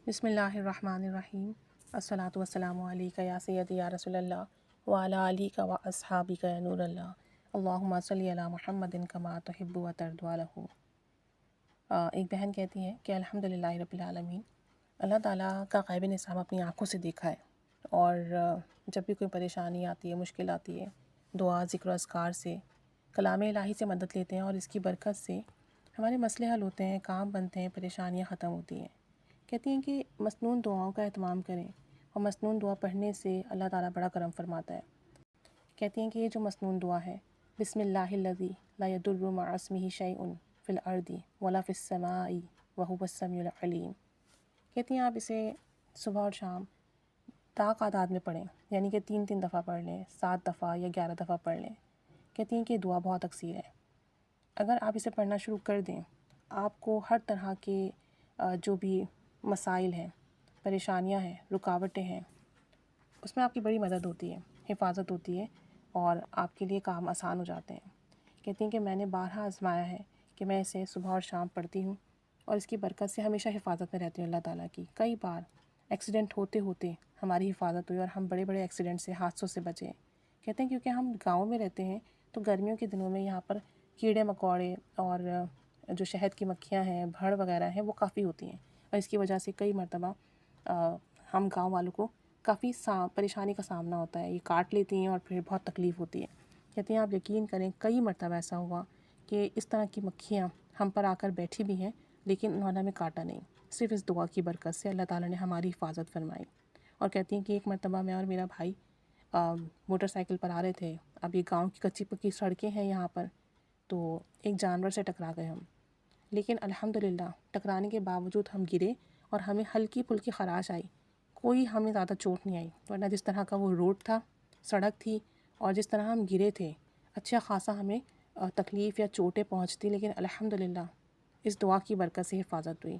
بسم اللہ الرحمن الرحیم۔ الصلاۃ والسلام علیک یا سیدی یا رسول اللہ وعلی آلک و اصحابک یا نور اللہ، اللہم صلی علی محمد کما تحب و ترضی عنہ۔ ایک بہن کہتی ہے کہ الحمدللہ رب العالمین، اللہ تعالیٰ کا غیبی نظام اپنی آنکھوں سے دیکھا ہے، اور جب بھی کوئی پریشانی آتی ہے، مشکل آتی ہے، دعا، ذکر و اذکار سے، کلام الہی سے مدد لیتے ہیں، اور اس کی برکت سے ہمارے مسئلے حل ہوتے ہیں، کام بنتے ہیں، پریشانیاں ختم ہوتی ہیں۔ کہتی ہیں کہ مسنون دعاؤں کا اہتمام کریں، اور مسنون دعا پڑھنے سے اللہ تعالیٰ بڑا کرم فرماتا ہے۔ کہتی ہیں کہ یہ جو مسنون دعا ہے، بسم اللہ الذی لا یضر مع اسمہ شیء فی الارض ولا فی السماء وہو السمیع العلیم۔ کہتی ہیں آپ اسے صبح اور شام تعداد میں پڑھیں، یعنی کہ 3 دفعہ پڑھ لیں، 7 دفعہ یا 11 دفعہ پڑھ لیں۔ کہتی ہیں کہ یہ دعا بہت اکثیر ہے، اگر آپ اسے پڑھنا شروع کر دیں، آپ کو ہر طرح کے جو بھی مسائل ہیں، پریشانیاں ہیں، رکاوٹیں ہیں، اس میں آپ کی بڑی مدد ہوتی ہے، حفاظت ہوتی ہے، اور آپ کے لیے کام آسان ہو جاتے ہیں۔ کہتی ہیں کہ میں نے بارہا آزمایا ہے کہ میں اسے صبح اور شام پڑھتی ہوں، اور اس کی برکت سے ہمیشہ حفاظت میں رہتی ہوں اللہ تعالیٰ کی۔ کئی بار ایکسیڈنٹ ہوتے ہوتے ہماری حفاظت ہوئی، اور ہم بڑے بڑے ایکسیڈنٹ سے، حادثوں سے بچے۔ کہتے ہیں کیونکہ ہم گاؤں میں رہتے ہیں، تو گرمیوں کے دنوں میں یہاں پر کیڑے مکوڑے اور جو شہد کی مکھیاں ہیں، بھڑ وغیرہ ہیں، وہ کافی ہوتی ہیں، اور اس کی وجہ سے کئی مرتبہ ہم گاؤں والوں کو کافی پریشانی کا سامنا ہوتا ہے، یہ کاٹ لیتی ہیں اور پھر بہت تکلیف ہوتی ہے۔ کہتے ہیں آپ یقین کریں، کئی مرتبہ ایسا ہوا کہ اس طرح کی مکھیاں ہم پر آ کر بیٹھی بھی ہیں، لیکن انہوں نے ہمیں کاٹا نہیں، صرف اس دعا کی برکت سے اللہ تعالیٰ نے ہماری حفاظت فرمائی۔ اور کہتی ہیں کہ ایک مرتبہ میں اور میرا بھائی موٹر سائیکل پر آ رہے تھے، اب یہ گاؤں کی کچی پکی سڑکیں ہیں یہاں پر، تو ایک جانور سے ٹکرا گئے ہم، لیکن الحمدللہ ٹکرانے کے باوجود ہم گرے اور ہمیں ہلکی پھلکی خراش آئی، کوئی ہمیں زیادہ چوٹ نہیں آئی، ورنہ جس طرح کا وہ روڈ تھا، سڑک تھی، اور جس طرح ہم گرے تھے، اچھا خاصا ہمیں تکلیف یا چوٹیں پہنچتی، لیکن الحمدللہ اس دعا کی برکت سے حفاظت ہوئی۔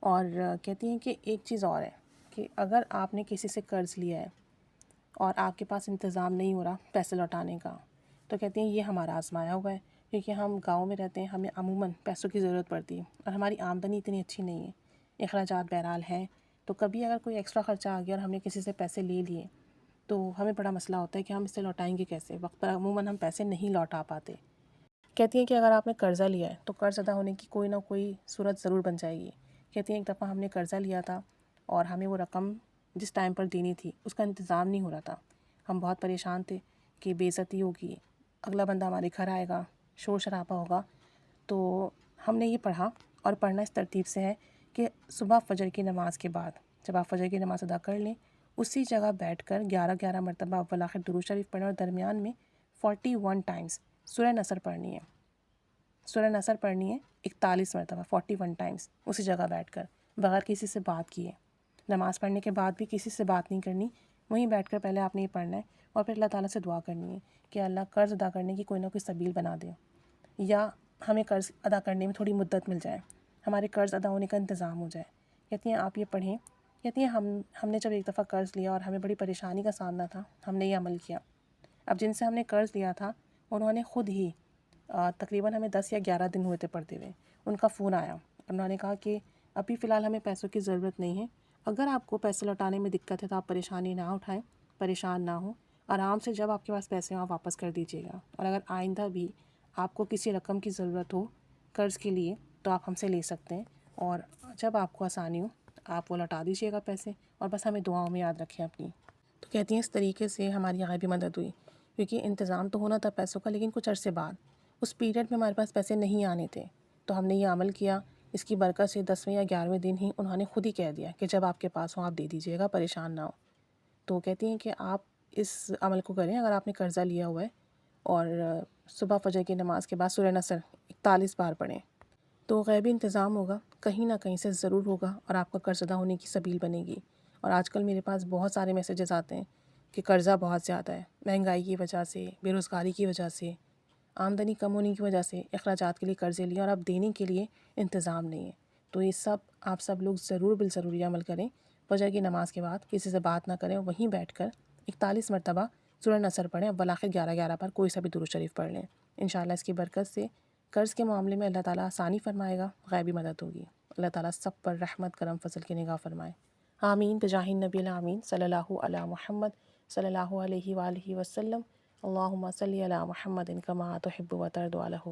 اور کہتی ہیں کہ ایک چیز اور ہے کہ اگر آپ نے کسی سے قرض لیا ہے اور آپ کے پاس انتظام نہیں ہو رہا پیسے لوٹانے کا، تو کہتی ہیں یہ ہمارا آزمایا ہوا ہے، کیونکہ ہم گاؤں میں رہتے ہیں، ہمیں عموماً پیسوں کی ضرورت پڑتی ہے، اور ہماری آمدنی اتنی اچھی نہیں ہے، اخراجات بہرحال ہیں، تو کبھی اگر کوئی ایکسٹرا خرچہ آ گیا اور ہم نے کسی سے پیسے لے لیے، تو ہمیں بڑا مسئلہ ہوتا ہے کہ ہم اس سے لوٹائیں گے کیسے، وقت پر عموماً ہم پیسے نہیں لوٹا پاتے۔ کہتی ہیں کہ اگر آپ نے قرضہ لیا ہے تو قرض ادا ہونے کی کوئی نہ کوئی صورت ضرور بن جائے گی۔ کہتی ہیں ایک دفعہ ہم نے قرضہ لیا تھا، اور ہمیں وہ رقم جس ٹائم پر دینی تھی اس کا انتظام نہیں ہو رہا تھا، ہم بہت پریشان تھے کہ بے عزتی ہوگی، اگلا بندہ ہمارے گھر آئے گا، شور شرابہ ہوگا۔ تو ہم نے یہ پڑھا، اور پڑھنا اس ترتیب سے ہے کہ صبح فجر کی نماز کے بعد جب آپ فجر کی نماز ادا کر لیں، اسی جگہ بیٹھ کر 11 مرتبہ اول آخر درود شریف پڑھیں، اور درمیان میں 41 ٹائمز سورہ نصر پڑھنی ہے، سورہ نصر پڑھنی ہے 41 مرتبہ 41 ٹائمز، اسی جگہ بیٹھ کر بغیر کسی سے بات کیے۔ نماز پڑھنے کے بعد بھی کسی سے بات نہیں کرنی، وہیں بیٹھ کر پہلے آپ نے یہ پڑھنا ہے، اور پھر اللہ تعالیٰ سے دعا کرنی ہے کہ اللہ قرض ادا کرنے کی کوئی نہ کوئی سبیل بنا دے، یا ہمیں قرض ادا کرنے میں تھوڑی مدت مل جائے، ہمارے قرض ادا ہونے کا انتظام ہو جائے۔ کہتی ہیں آپ یہ پڑھیں۔ کہتی ہیں ہم نے جب ایک دفعہ قرض لیا اور ہمیں بڑی پریشانی کا سامنا تھا، ہم نے یہ عمل کیا۔ اب جن سے ہم نے قرض لیا تھا، انہوں نے خود ہی تقریباً ہمیں 10 یا 11 دن ہوئے تھے پڑھتے ہوئے، ان کا فون آیا، انہوں نے کہا کہ ابھی فی الحال ہمیں پیسوں کی ضرورت نہیں ہے، اگر آپ کو پیسے لوٹانے میں دقت ہے تو آپ پریشانی نہ اٹھائیں، پریشان نہ ہوں، آرام سے جب آپ کے پاس پیسے ہوں آپ واپس کر دیجیے گا، اور اگر آئندہ بھی آپ کو کسی رقم کی ضرورت ہو قرض کے لیے تو آپ ہم سے لے سکتے ہیں، اور جب آپ کو آسانی ہو آپ وہ لوٹا دیجیے گا پیسے، اور بس ہمیں دعاؤں میں یاد رکھیں اپنی۔ تو کہتی ہیں اس طریقے سے ہماری غیبی مدد ہوئی، کیونکہ انتظام تو ہونا تھا پیسوں کا، لیکن کچھ عرصے بعد اس پیریڈ میں ہمارے پاس پیسے نہیں آنے تھے، تو ہم نے یہ عمل کیا، اس کی برکت سے 10ویں یا 11ویں دن ہی انہوں نے خود ہی کہہ دیا کہ جب آپ کے پاس ہو آپ دے دیجیے گا، پریشان نہ ہو۔ تو کہتی ہیں کہ آپ اس عمل کو کریں اگر آپ نے قرضہ لیا ہوا ہے، اور صبح فجر کی نماز کے بعد سورہ نصر 41 بار پڑھیں، تو غیبی انتظام ہوگا، کہیں نہ کہیں سے ضرور ہوگا، اور آپ کا قرض ادا ہونے کی سبیل بنے گی۔ اور آج کل میرے پاس بہت سارے میسیجز آتے ہیں کہ قرضہ بہت زیادہ ہے، مہنگائی کی وجہ سے، بے روزگاری کی وجہ سے، آمدنی کم ہونے کی وجہ سے اخراجات کے لیے قرضے لیے اور اب دینے کے لیے انتظام نہیں ہے۔ تو یہ سب آپ سب لوگ ضرور بالضروری عمل کریں، فجر کی نماز کے بعد کسی سے بات نہ کریں، وہیں بیٹھ کر 41 مرتبہ سورہ نصر پڑھیں، اول آخر 11 پر کوئی سا بھی درود شریف پڑھ لیں، انشاءاللہ اس کی برکت سے قرض کے معاملے میں اللہ تعالیٰ آسانی فرمائے گا، غیبی مدد ہوگی۔ اللہ تعالیٰ سب پر رحمت کرم فضل کی نگاہ فرمائے۔ آمین بجاہ النبی الامین صلی اللہ علی محمد صلی اللہ علیہ وآلہ وسلم۔ اللہم صلی علی محمد کما تحب و ترضی عنہ۔